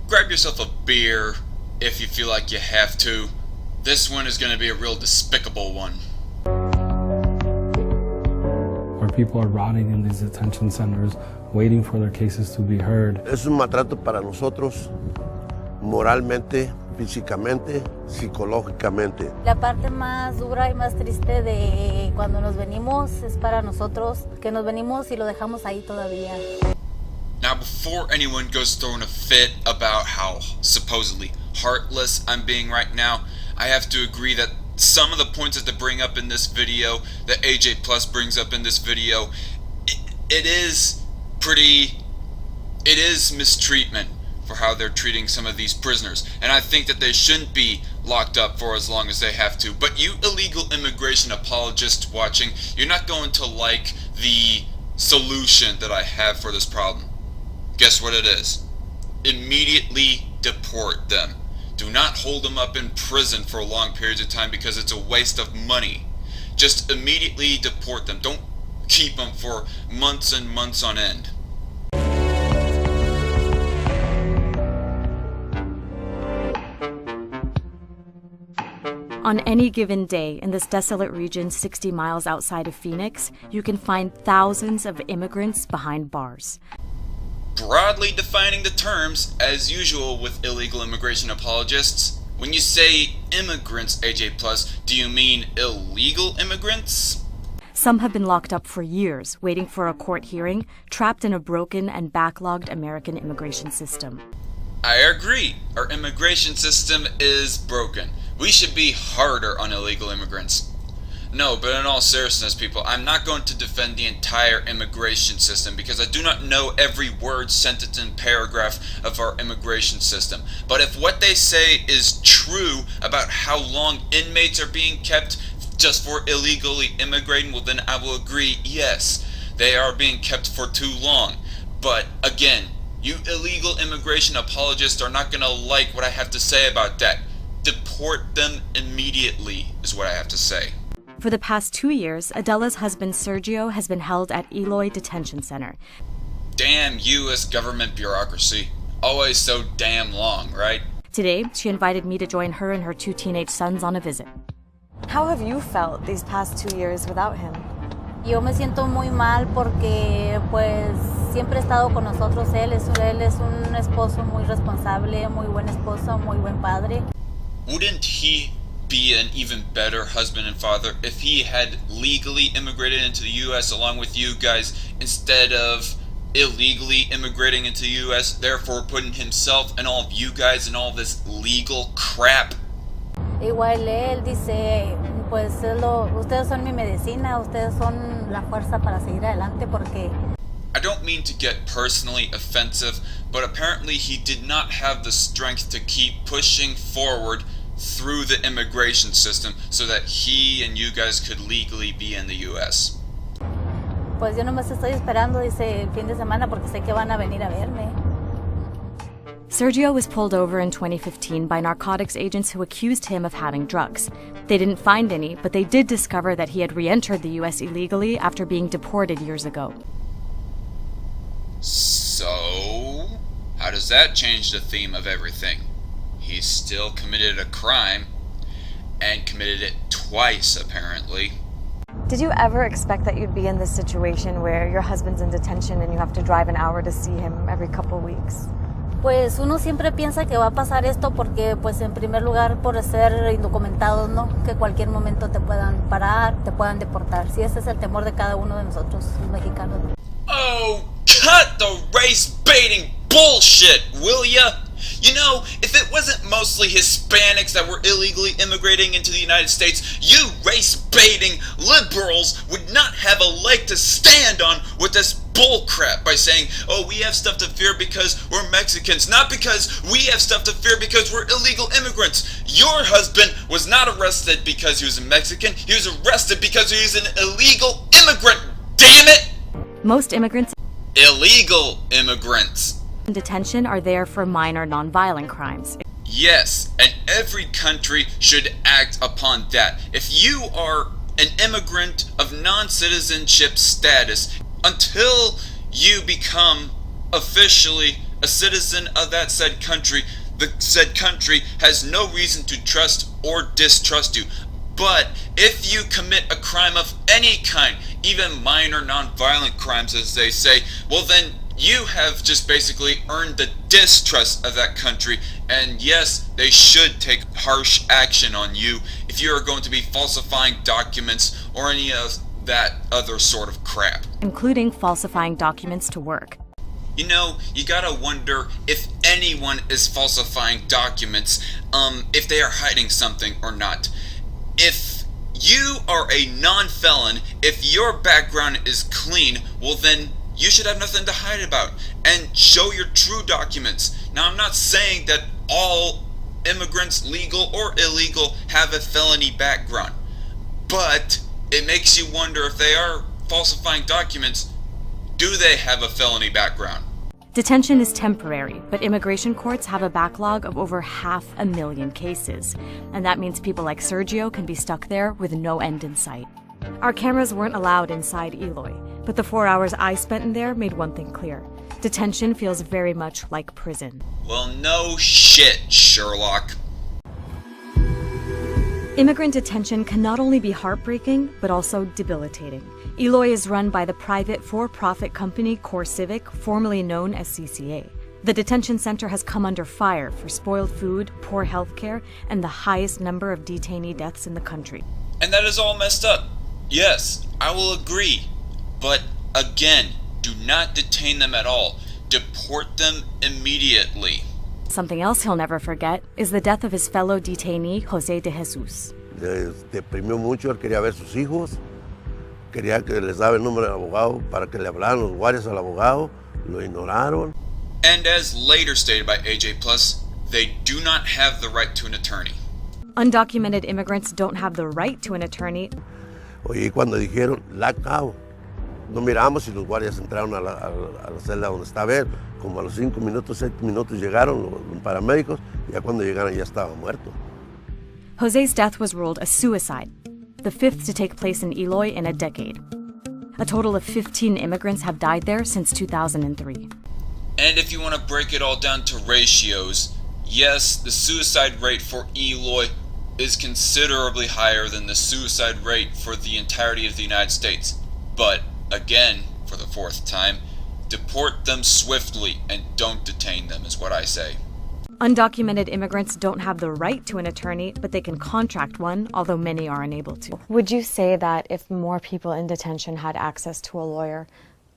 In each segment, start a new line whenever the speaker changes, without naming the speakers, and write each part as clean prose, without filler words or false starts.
grab yourself a beer if you feel like you have to. This one is going to be a real despicable one.
Where people are rotting in these detention centers, waiting for their cases to be heard.
Es un maltrato para nosotros, moralmente, físicamente, psicológicamente.
La parte más dura y más triste de cuando nos venimos es para nosotros, que nos venimos y lo dejamos ahí todavía.
Now, before anyone goes throwing a fit about how supposedly heartless I'm being right now, I have to agree that some of the points that they bring up in this video, that AJ Plus brings up in this video, it is mistreatment for how they're treating some of these prisoners. And I think that they shouldn't be locked up for as long as they have to. But you illegal immigration apologists watching, you're not going to like the solution that I have for this problem. Guess what it is? Immediately deport them. Do not hold them up in prison for long periods of time because it's a waste of money. Just immediately deport them. Don't keep them for months and months on end.
On any given day in this desolate region 60 miles outside of Phoenix, you can find thousands of immigrants behind bars.
Broadly defining the terms, as usual with illegal immigration apologists, when you say immigrants, AJ Plus, do you mean illegal immigrants?
Some have been locked up for years, waiting for a court hearing, trapped in a broken and backlogged American immigration system.
I agree. Our immigration system is broken. We should be harder on illegal immigrants. No, but in all seriousness, people, I'm not going to defend the entire immigration system because I do not know every word, sentence, and paragraph of our immigration system. But if what they say is true about how long inmates are being kept just for illegally immigrating, well then I will agree, yes, they are being kept for too long. But again, you illegal immigration apologists are not going to like what I have to say about that. Deport them immediately is what I have to say.
For the past 2 years, Adela's husband Sergio has been held at Eloy Detention Center.
Damn U.S. government bureaucracy. Always so damn long, right?
Today, she invited me to join her and her 2 teenage sons on a visit.
How have you felt these past 2 years without him?
Yo me siento muy mal porque pues siempre ha estado con nosotros. Él es un esposo muy responsable, muy buen esposo, muy buen padre.
Wouldn't he be an even better husband and father if he had legally immigrated into the U.S. along with you guys instead of illegally immigrating into the U.S., therefore putting himself and all of you guys in all this legal crap?
Igual él dice, pues ustedes son mi medicina, ustedes son la fuerza para seguir adelante porque...
I don't mean to get personally offensive, but apparently he did not have the strength to keep pushing forward through the immigration system so that he and you guys could legally be in the U.S.
Pues yo nomás estoy esperando, dice, el fin de semana porque sé que van a venir a verme.
Sergio was pulled over in 2015 by narcotics agents who accused him of having drugs. They didn't find any, but they did discover that he had re-entered the U.S. illegally after being deported years ago.
So, how does that change the theme of everything? He still committed a crime, and committed it twice, apparently.
Did you ever expect that you'd be in this situation where your husband's in detention and you have to drive an hour to see him every couple weeks?
Pues uno siempre piensa que va a pasar esto porque, pues en primer lugar, por ser indocumentados, ¿no? Que cualquier momento te puedan parar, te puedan deportar. Sí, ese es el temor de cada uno de nosotros, los mexicanos, ¿no?
Oh, cut the race-baiting bullshit, will ya? You know, if it wasn't mostly Hispanics that were illegally immigrating into the United States, you race-baiting liberals would not have a leg to stand on with this bullcrap by saying, oh, we have stuff to fear because we're Mexicans, not because we have stuff to fear because we're illegal immigrants. Your husband was not arrested because he was a Mexican, he was arrested because he was an illegal immigrant, damn it!
Most immigrants
Illegal immigrants.
in detention are there for minor nonviolent crimes.
Yes, and every country should act upon that. If you are an immigrant of non-citizenship status, until you become officially a a citizen of that said country, the said country has no reason to trust or distrust you. But if you commit a crime of any kind, even minor non-violent crimes as they say, well then you have just basically earned the distrust of that country, and yes, they should take harsh action on you if you are going to be falsifying documents or any of that other sort of crap.
Including falsifying documents to work.
You know, you gotta wonder if anyone is falsifying documents, if they are hiding something or not. If you are a non-felon, if your background is clean, well then you should have nothing to hide about, and show your true documents. Now I'm not saying that all immigrants, legal or illegal, have a felony background, but it makes you wonder if they are falsifying documents, do they have a felony background?
Detention is temporary, but immigration courts have a backlog of over 500,000 cases, and that means people like Sergio can be stuck there with no end in sight. Our cameras weren't allowed inside Eloy, but the 4 hours I spent in there made one thing clear. Detention feels very much like prison.
Well, no shit, Sherlock.
Immigrant detention can not only be heartbreaking, but also debilitating. Eloy is run by the private for-profit company CoreCivic, formerly known as CCA. The detention center has come under fire for spoiled food, poor health care, and the highest number of detainee deaths in the country.
And that is all messed up. Yes, I will agree. But again, do not detain them at all. Deport them immediately.
Something else he'll never forget is the death of his fellow detainee, Jose de Jesus.
Le deprimió mucho, él quería ver sus hijos, quería que les daba el número del abogado para que le hablaran los guardias al abogado, lo ignoraron.
And as later stated by AJ+, they do not have the right to an attorney.
Undocumented immigrants don't have the right to an attorney.
Oye, cuando dijeron, lockdown, no miramos si los guardias entraron a la celda donde estaba él. Como a los 5 minutos, 7 minutos llegaron los paramédicos, y ya cuando llegaron ya estaba muerto.
Jose's death was ruled a suicide, the fifth to take place in Eloy in a decade. A total of 15 immigrants have died there since 2003.
And if you want to break it all down to ratios, yes, the suicide rate for Eloy is considerably higher than the suicide rate for the entirety of the United States. But, again, for the 4th time, deport them swiftly and don't detain them is what I say.
Undocumented immigrants don't have the right to an attorney, but they can contract one, although many are unable to.
Would you say that if more people in detention had access to a lawyer,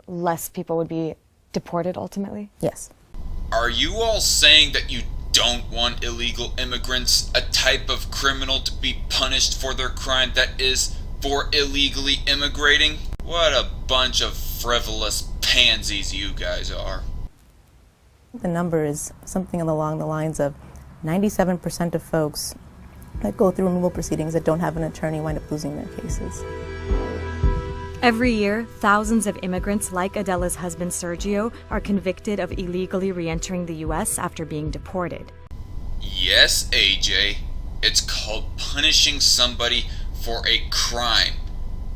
less people would be deported ultimately?
Yes.
Are you all saying that you don't want illegal immigrants, a type of criminal, to be punished for their crime that is for illegally immigrating? What a bunch of frivolous pansies you guys are.
The number is something along the lines of 97% of folks that go through removal proceedings that don't have an attorney wind up losing their cases.
Every year, thousands of immigrants like Adela's husband Sergio are convicted of illegally re-entering the U.S. after being deported.
Yes, AJ. It's called punishing somebody for a crime.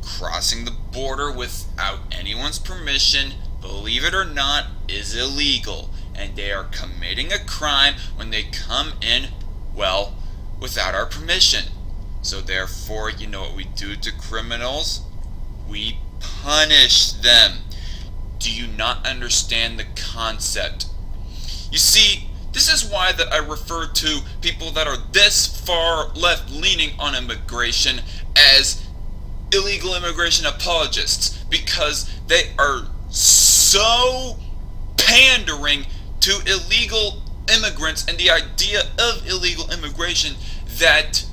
Crossing the border without anyone's permission, believe it or not, is illegal. And they are committing a crime when they come in, well, without our permission. So therefore, you know what we do to criminals? We punish them. Do you not understand the concept? You see, this is why that I refer to people that are this far left-leaning on immigration as illegal immigration apologists, because they are so pandering to illegal immigrants and the idea of illegal immigration that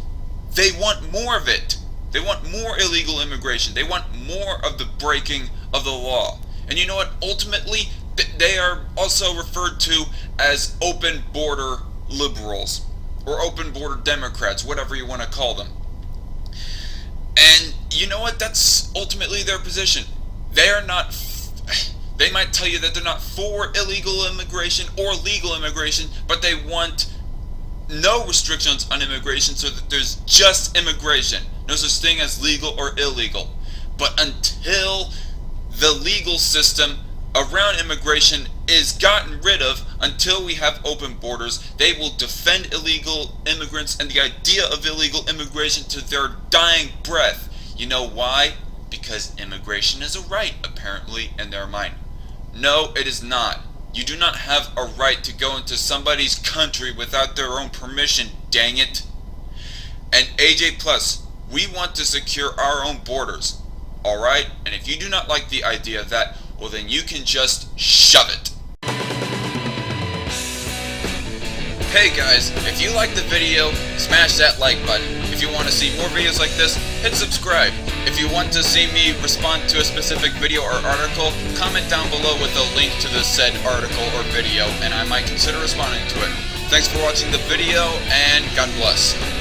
they want more of it. They want more illegal immigration. They want more of the breaking of the law. And you know what? Ultimately, they are also referred to as open border liberals or open border Democrats, whatever you want to call them. And you know what? That's ultimately their position. They are not. They might tell you that they're not for illegal immigration or legal immigration, but they want no restrictions on immigration so that there's just immigration. No such thing as legal or illegal. But until the legal system around immigration is gotten rid of until we have open borders. They will defend illegal immigrants and the idea of illegal immigration to their dying breath. You know why? Because immigration is a right, apparently, in their mind. No, it is not. You do not have a right to go into somebody's country without their own permission, dang it. And AJ+, we want to secure our own borders, alright? And if you do not like the idea of that, well then you can just shove it. Hey guys, if you liked the video, smash that like button. If you want to see more videos like this, hit subscribe. If you want to see me respond to a specific video or article, comment down below with a link to the said article or video, and I might consider responding to it. Thanks for watching the video, and God bless.